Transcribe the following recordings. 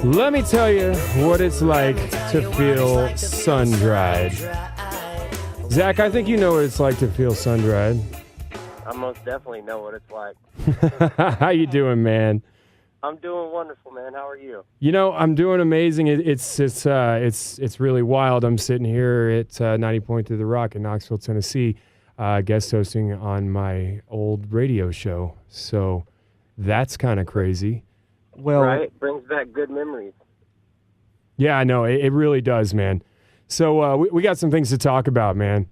Let me tell you what it's like to feel sun-dried. Zach, I think you know what it's like to feel sun-dried. I most definitely know what it's like. How you doing, man? I'm doing wonderful, man. How are you? You know, I'm doing amazing. It's really wild. I'm sitting here at 90.3 The Rock in Knoxville, Tennessee, guest hosting on my old radio show. So that's kind of crazy. Well, right? Brings back good memories. Yeah, I know. It really does, man. So we got some things to talk about, man.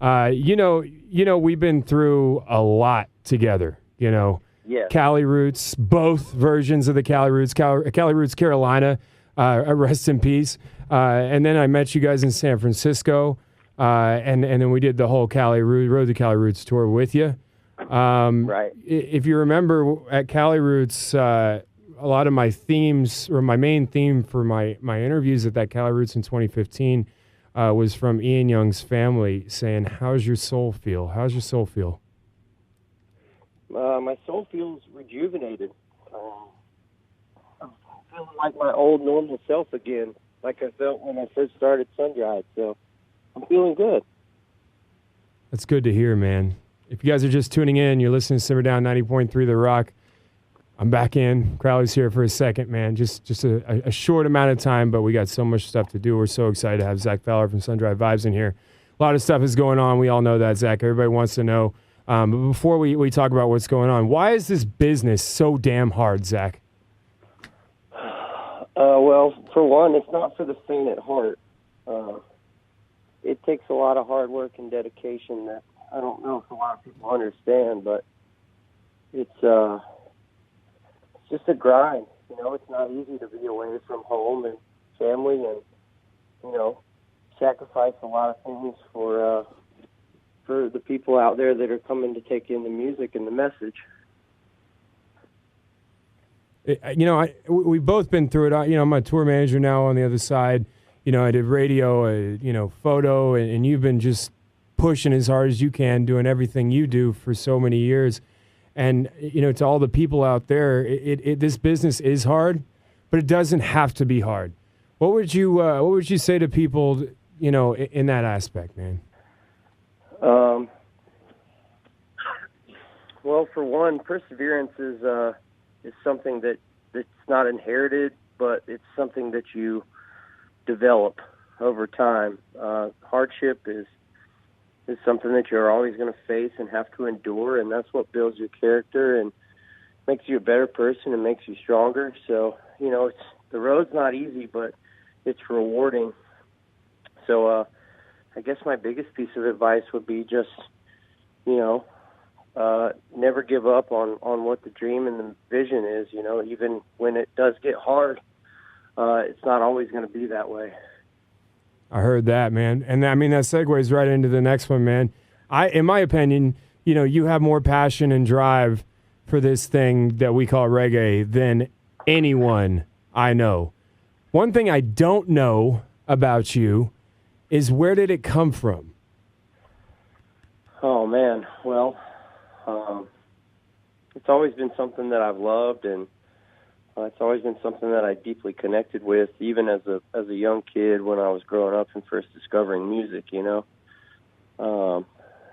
You know, we've been through a lot together, you know. Yes. Cali Roots, both versions of the Cali Roots. Cali Roots Carolina, rest in peace. And then I met you guys in San Francisco, and then we did the whole Road to Cali Roots tour with you. Right. If you remember, at Cali Roots, a lot of my themes, or my main theme for my interviews at that Cali Roots in 2015 was from Ian Young's family saying, how's your soul feel? How's your soul feel? My soul feels rejuvenated. I'm feeling like my old normal self again, like I felt when I first started Sun-Dried. So I'm feeling good. That's good to hear, man. If you guys are just tuning in, you're listening to Simmer Down 90.3 The Rock. I'm back in. Crowley's here for a second, man. Just a short amount of time, but we got so much stuff to do. We're so excited to have Zach Fowler from Sun-Dried Vibes in here. A lot of stuff is going on. We all know that, Zach. Everybody wants to know. But before we talk about what's going on, why is this business so damn hard, Zach? Well, for one, it's not for the faint at heart. It takes a lot of hard work and dedication that I don't know if a lot of people understand, but it's just a grind. You know, it's not easy to be away from home and family and, you know, sacrifice a lot of things for the people out there that are coming to take in the music and the message. You know, we've both been through it. You know, I'm a tour manager now on the other side. You know, I did radio, you know, photo, and you've been just pushing as hard as you can, doing everything you do for so many years. And, you know, to all the people out there, this business is hard, but it doesn't have to be hard. What would you say to people, you know, in that aspect, man? Well, for one, perseverance is something that's not inherited, but it's something that you develop over time. Hardship is something that you're always going to face and have to endure, and that's what builds your character and makes you a better person and makes you stronger. So, you know, the road's not easy, but it's rewarding. So I guess my biggest piece of advice would be just, you know, never give up on what the dream and the vision is. You know, even when it does get hard, it's not always going to be that way. I heard that, man. And I mean, that segues right into the next one, man. In my opinion, you know, you have more passion and drive for this thing that we call reggae than anyone I know. One thing I don't know about you is, where did it come from? Oh, man. Well, it's always been something that I've loved, and it's always been something that I deeply connected with, even as a young kid when I was growing up and first discovering music, you know.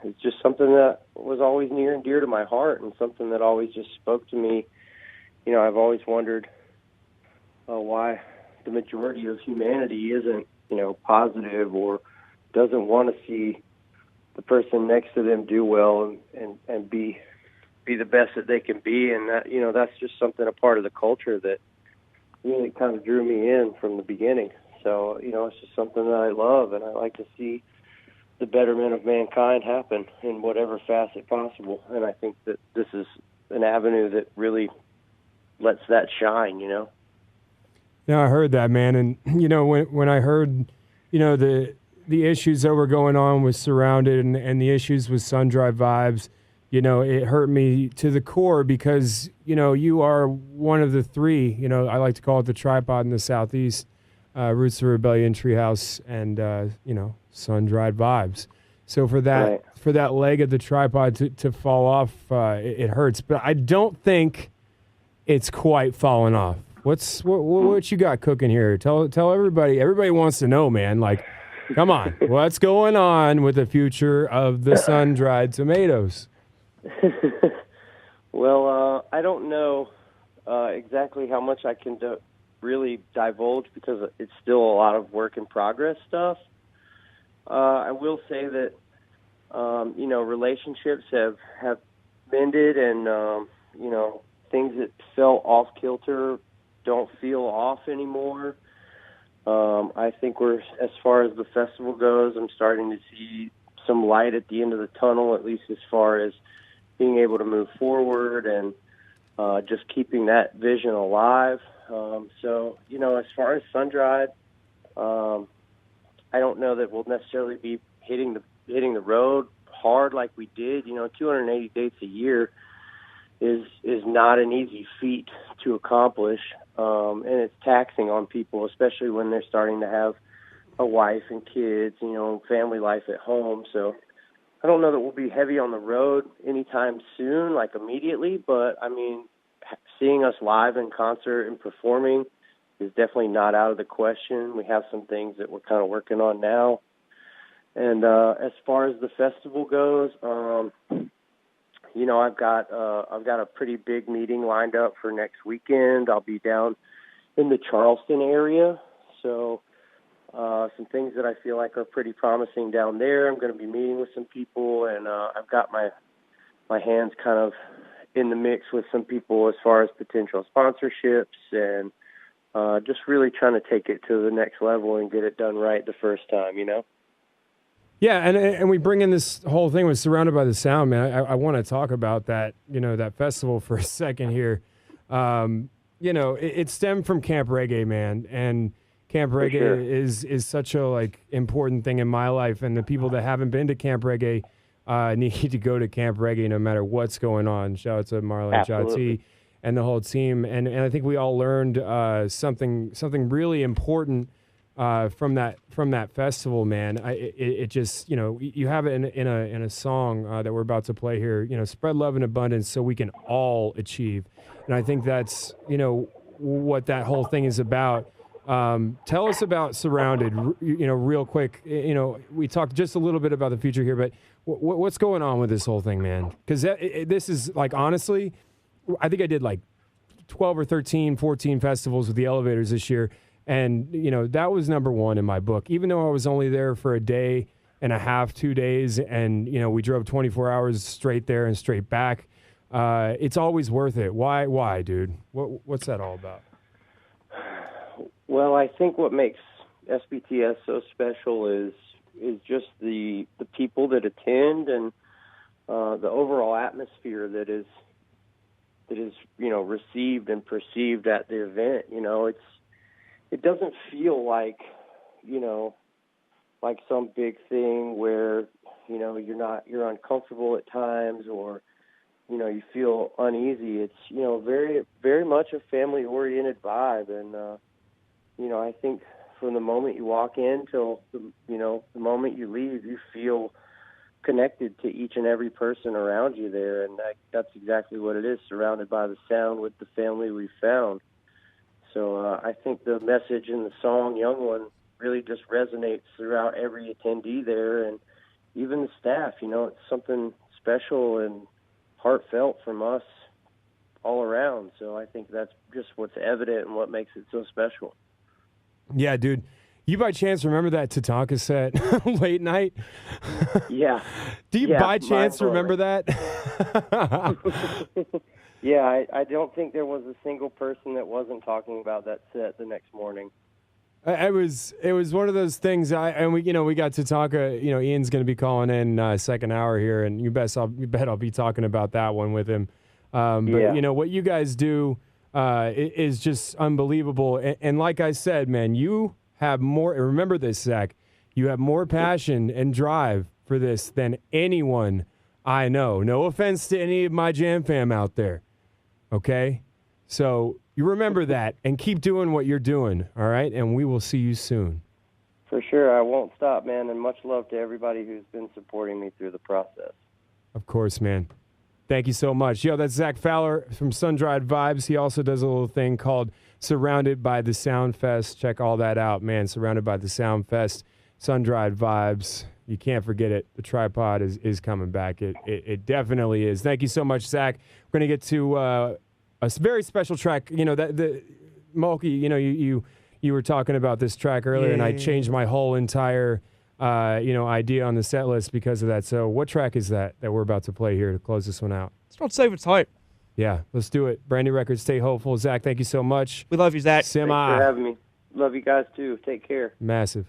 It's just something that was always near and dear to my heart, and something that always just spoke to me. You know, I've always wondered why the majority of humanity isn't, you know, positive or doesn't want to see the person next to them do well and be the best that they can be. And that, you know, that's just something, a part of the culture that really kind of drew me in from the beginning. So, you know, it's just something that I love, and I like to see the betterment of mankind happen in whatever facet possible. And I think that this is an avenue that really lets that shine, you know? Yeah, I heard that, man. And, you know, when I heard, you know, the issues that were going on with Surrounded and the issues with Sun-Dried Vibes, you know, it hurt me to the core, because, you know, you are one of the three, you know, I like to call it the tripod in the Southeast, Roots of Rebellion, Treehouse, and, you know, Sun-Dried Vibes. So for that, right, for that leg of the tripod to fall off, it hurts. But I don't think it's quite fallen off. What you got cooking here? Tell everybody. Everybody wants to know, man. Like, come on, what's going on with the future of the sun-dried tomatoes? Well, I don't know exactly how much I can really divulge because it's still a lot of work in progress stuff. I will say that relationships have mended, and things that felt off kilter don't feel off anymore. I think as far as the festival goes, I'm starting to see some light at the end of the tunnel, at least as far as being able to move forward and just keeping that vision alive. As far as sun-dried, I don't know that we'll necessarily be hitting the road hard like we did. 280 dates a year is not an easy feat to accomplish, and it's taxing on people, especially when they're starting to have a wife and kids, family life at home. So I don't know that we'll be heavy on the road anytime soon, like immediately, but I mean, seeing us live in concert and performing is definitely not out of the question. We have some things that we're kind of working on now. And as far as the festival goes, I've got a pretty big meeting lined up for next weekend. I'll be down in the Charleston area, so some things that I feel like are pretty promising down there. I'm going to be meeting with some people, and I've got my hands kind of in the mix with some people as far as potential sponsorships, and just really trying to take it to the next level and get it done right the first time, Yeah, and we bring in this whole thing with Surrounded by the Sound, man. I want to talk about that, that festival for a second here. It stemmed from Camp Reggae, man, and Camp Reggae is such a important thing in my life, and the people that haven't been to Camp Reggae need to go to Camp Reggae no matter what's going on. Shout out to Marlon Jati and the whole team, and I think we all learned something really important from that festival, man. It just you have it in a song that we're about to play here. Spread love and abundance so we can all achieve, and I think that's what that whole thing is about. Tell us about Surrounded, real quick. We talked just a little bit about the future here, but what's going on with this whole thing, man? Because this is honestly, I think I did 12 or 13, 14 festivals with the Elevators this year. And, that was number one in my book, even though I was only there for a day and a half, 2 days. And, we drove 24 hours straight there and straight back. It's always worth it. Why, dude? What's that all about? Well, I think what makes SBTS so special is just the people that attend and the overall atmosphere that is received and perceived at the event. It doesn't feel like some big thing where you're uncomfortable at times or you feel uneasy. It's very, very much a family oriented vibe, and I think from the moment you walk in till the moment you leave, you feel connected to each and every person around you there, and that's exactly what it is, surrounded by the sound with the family we found. So I think the message in the song Young One really just resonates throughout every attendee there, and even the staff. It's something special and heartfelt from us all around. So I think that's just what's evident and what makes it so special. Yeah, dude. You by chance remember that Tatanka set late night? Yeah. Do you by chance remember that? Yeah, I don't think there was a single person that wasn't talking about that set the next morning. It was one of those things. We got Tatanka. Ian's going to be calling in second hour here, and you bet I'll be talking about that one with him. But what you guys do is just unbelievable. And like I said, man, you have more. Remember this, Zach. You have more passion and drive for this than anyone I know. No offense to any of my Jam fam out there. Okay? So you remember that and keep doing what you're doing, all right? And we will see you soon. For sure. I won't stop, man, and much love to everybody who's been supporting me through the process. Of course, man. Thank you so much. That's Zach Fowler from Sun-Dried Vibes. He also does a little thing called Surrounded by the Sound Fest. Check all that out, man. Surrounded by the Sound Fest. Sun-dried vibes. You can't forget it. The tripod is coming back. It definitely is. Thank you so much, Zach. We're going to get to a very special track. You know, Mulkey, you know, you were talking about this track earlier, and I changed my whole entire idea on the set list because of that. So what track is that we're about to play here to close this one out? It's not safe, it's hype. Yeah, let's do it. Brand new record, Stay Hopeful. Zach, thank you so much. We love you, Zach. Thanks for having me. Love you guys, too. Take care. Massive.